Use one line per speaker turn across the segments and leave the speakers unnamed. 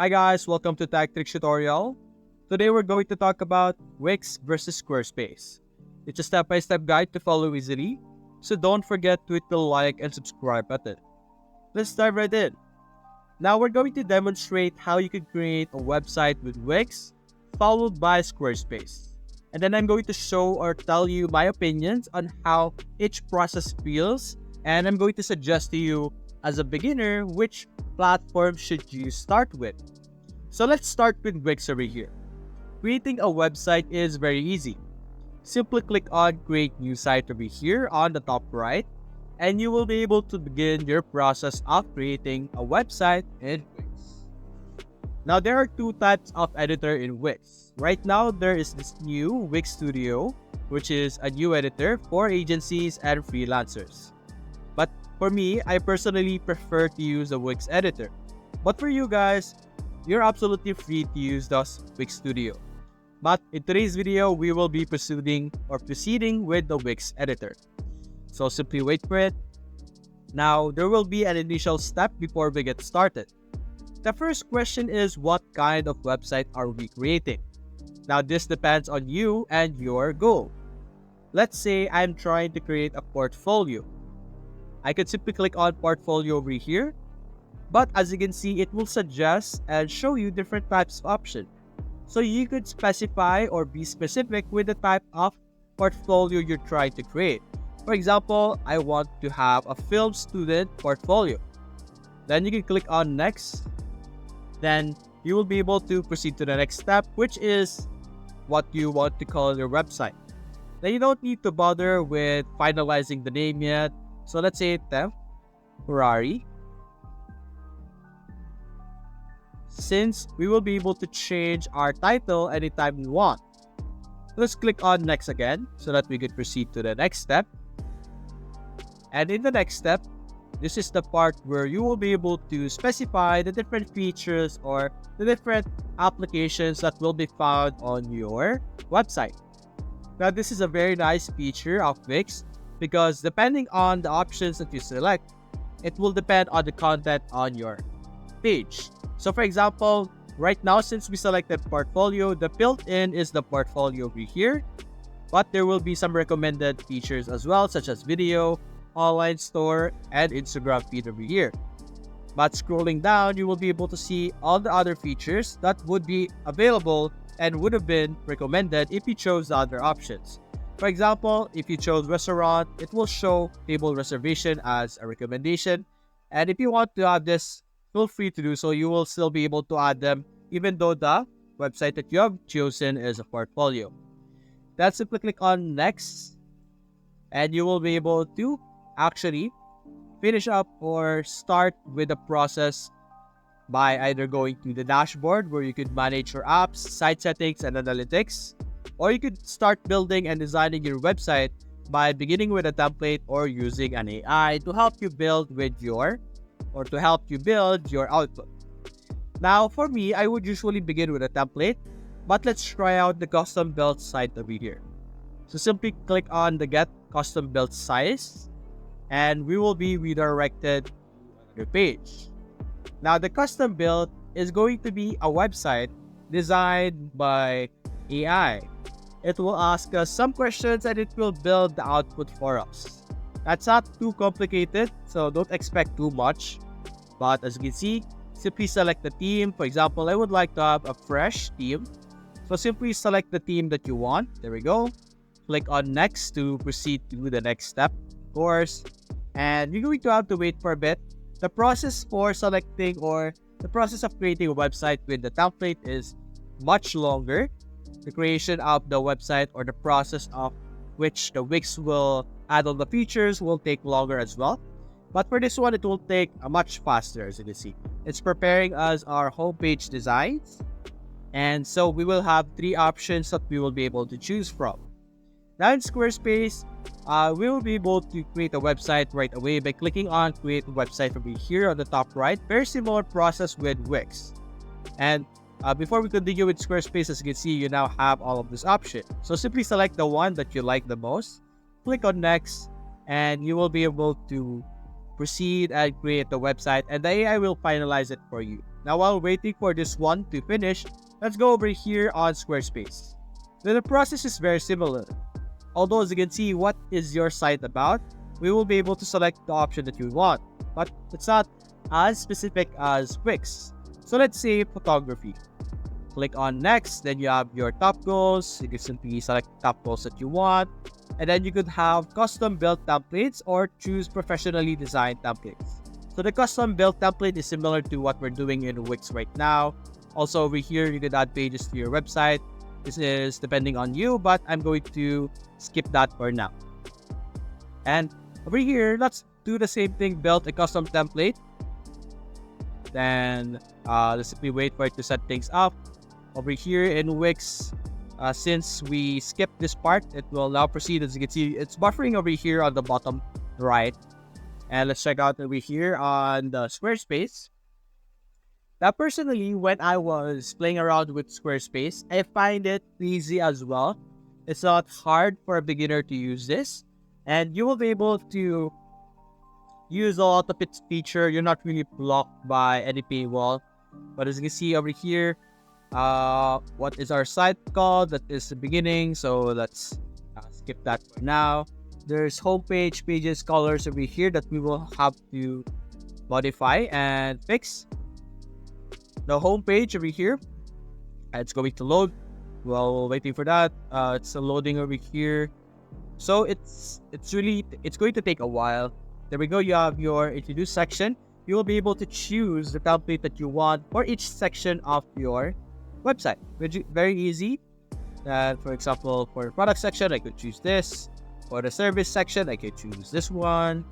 Hi guys, welcome to Tech Tricks Tutorial. Today we're going to talk about Wix versus Squarespace. It's a step-by-step guide to follow easily, so don't forget to hit the like and subscribe button. Let's dive right in. Now we're going to demonstrate how you can create a website with Wix, followed by Squarespace. And then I'm going to show or tell you my opinions on how each process feels, and I'm going to suggest to you as a beginner which platform should you start with. So let's start with Wix over here. Creating a website is very easy. Simply click on Create New Site over here on the top right, and you will be able to begin your process of creating a website in Wix. Now there are two types of editor in Wix. Right now there is this new Wix Studio, which is a new editor for agencies and freelancers. But for me, I personally prefer to use the Wix editor. But for you guys, you're absolutely free to use the Wix Studio. But in today's video, we will be proceeding with the Wix editor. So simply wait for it. Now, there will be an initial step before we get started. The first question is, what kind of website are we creating? Now, this depends on you and your goal. Let's say I'm trying to create a portfolio. I could simply click on portfolio over here. But as you can see, it will suggest and show you different types of options. So you could specify or be specific with the type of portfolio you're trying to create. For example, I want to have a film student portfolio. Then you can click on next. Then you will be able to proceed to the next step, which is what you want to call your website. Then you don't need to bother with finalizing the name yet. So let's say temporary. Since we will be able to change our title anytime we want. Let's click on next again so that we can proceed to the next step. And in the next step, this is the part where you will be able to specify the different features or the different applications that will be found on your website. Now, this is a very nice feature of Wix because depending on the options that you select, it will depend on the content on your page. So for example, right now, since we selected portfolio, the built-in is the portfolio over here, but there will be some recommended features as well, such as video, online store, and Instagram feed over here. But scrolling down, you will be able to see all the other features that would be available and would have been recommended if you chose the other options. For example, if you chose restaurant, it will show table reservation as a recommendation. And if you want to have this, feel free to do so. You will still be able to add them even though the website that you have chosen is a portfolio. Then simply click on next and you will be able to actually finish up or start with the process by either going to the dashboard where you could manage your apps, site settings, and analytics, or you could start building and designing your website by beginning with a template or using an AI to help you build your output. Now, for me, I would usually begin with a template, but let's try out the custom built site over here. So simply click on the Get Custom Built Size, and we will be redirected to the page. Now, the custom build is going to be a website designed by AI. It will ask us some questions and it will build the output for us. That's not too complicated, so don't expect too much. But as you can see, simply select the theme. For example, I would like to have a fresh theme. So simply select the theme that you want. There we go. Click on next to proceed to the next step, of course. And you're going to have to wait for a bit. The process for selecting or the process of creating a website with the template is much longer. The creation of the website or the process of which the Wix will add on the features will take longer as well. But for this one, it will take much faster, as you can see. It's preparing us our homepage designs. And so we will have three options that we will be able to choose from. Now in Squarespace, we will be able to create a website right away by clicking on Create Website over here on the top right. Very similar process with Wix. And before we continue with Squarespace, as you can see, you now have all of this option. So simply select the one that you like the most. Click on Next, and you will be able to proceed and create the website, and the AI will finalize it for you. Now while waiting for this one to finish, let's go over here on Squarespace. Now the process is very similar. Although as you can see what is your site about, we will be able to select the option that you want. But it's not as specific as Wix. So let's say photography. Click on next, then you have your top goals. You can simply select top goals that you want. And then you could have custom built templates or choose professionally designed templates. So the custom built template is similar to what we're doing in Wix right now. Also over here, you could add pages to your website. This is depending on you, but I'm going to skip that for now. And over here, let's do the same thing, build a custom template. Then let's simply wait for it to set things up. Over here in Wix, since we skipped this part, it will now proceed. As you can see, it's buffering over here on the bottom right. And let's check out over here on the Squarespace. Now, personally, when I was playing around with Squarespace, I find it easy as well. It's not hard for a beginner to use this. And you will be able to use a lot of its feature. You're not really blocked by any paywall. But as you can see over here, what is our site called? That is the beginning. So let's skip that for now. There's homepage, pages, colors over here that we will have to modify and fix. The homepage over here, it's going to load. While waiting for that, it's loading over here. So it's going to take a while. There we go. You have your introduce section. You will be able to choose the template that you want for each section of your website, which is very easy. For example, for the product section, I could choose this. For the service section, I could choose this one.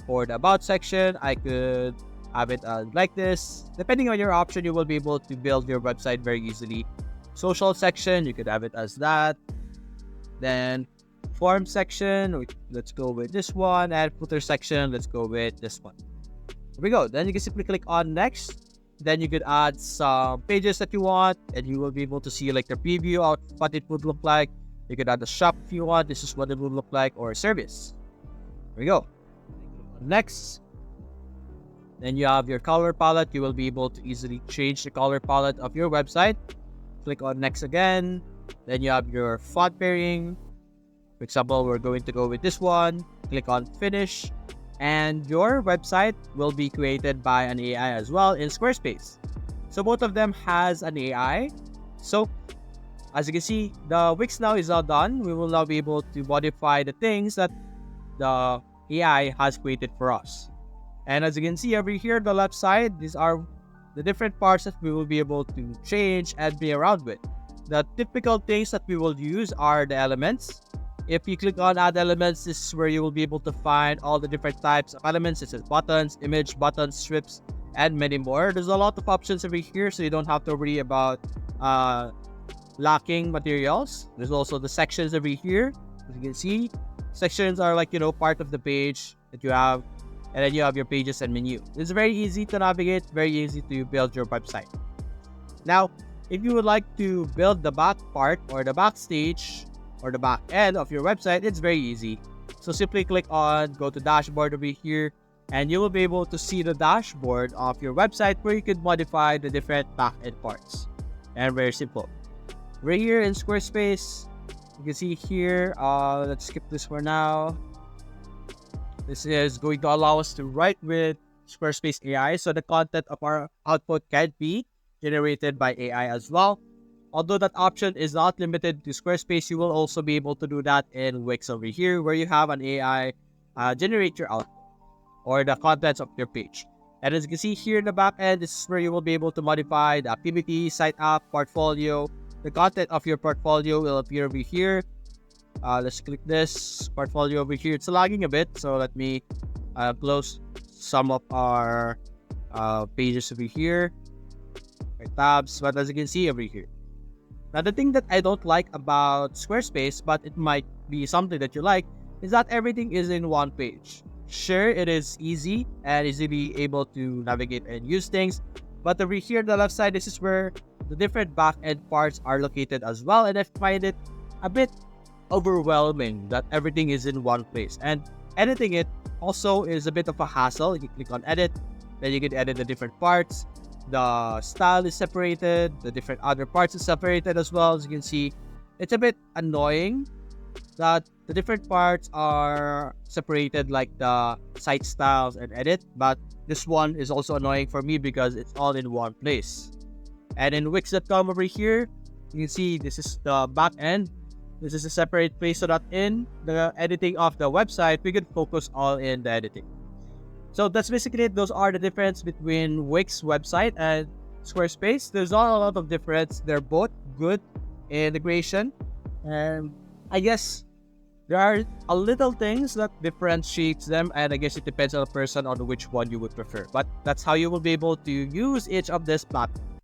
For the about section, I could have it like this. Depending on your option, you will be able to build your website very easily. Social section, you could have it as that. Then form section, let's go with this one. And footer section, let's go with this one. Here we go. Then you can simply click on next. Then you could add some pages that you want, and you will be able to see like the preview of what it would look like. You could add the shop if you want. This is what it would look like, or a service. There we go. Next. Then you have your color palette. You will be able to easily change the color palette of your website. Click on next again. Then you have your font pairing. For example, we're going to go with this one. Click on finish. And your website will be created by an AI as well in Squarespace. So both of them has an AI. So as you can see, the Wix now is all done. We will now be able to modify the things that the AI has created for us. And as you can see over here on the left side, these are the different parts that we will be able to change and play around with. The typical things that we will use are the elements. If you click on add elements, this is where you will be able to find all the different types of elements, such as buttons, image, buttons, strips, and many more. There's a lot of options over here, so you don't have to worry about lacking materials. There's also the sections over here. As you can see, sections are like, part of the page that you have. And then you have your pages and menu. It's very easy to navigate, very easy to build your website. Now, if you would like to build the back part or the backstage or the back end of your website, it's very easy. So simply click on go to dashboard over here, and you will be able to see the dashboard of your website where you could modify the different back end parts. And very simple. Right here in Squarespace, you can see here, let's skip this for now. This is going to allow us to write with Squarespace AI, so the content of our output can be generated by AI as well. Although that option is not limited to Squarespace, you will also be able to do that in Wix over here, where you have an AI generate your output or the contents of your page. And as you can see here in the back end, this is where you will be able to modify the activity, site app, portfolio. The content of your portfolio will appear over here. Let's click this portfolio over here. It's lagging a bit, so let me close some of our pages over here, our tabs. But as you can see over here, now the thing that I don't like about Squarespace, but it might be something that you like, is that everything is in one page. Sure, it is easy and easily able to navigate and use things, but over here on the left side, this is where the different back-end parts are located as well, and I find it a bit overwhelming that everything is in one place. And editing it also is a bit of a hassle. You click on edit, then you can edit the different parts. the style is separated, the different other parts is separated as well. As you can see, it's a bit annoying that the different parts are separated, like the site styles and edit, but this one is also annoying for me because it's all in one place. And in Wix.com over here, you can see this is the back end. This is a separate place so that in the editing of the website, we can focus all in the editing. So that's basically it. Those are the difference between Wix website and Squarespace. There's not a lot of difference. They're both good integration. And I guess there are a little things that differentiates them, and I guess it depends on the person on which one you would prefer. But that's how you will be able to use each of this platform.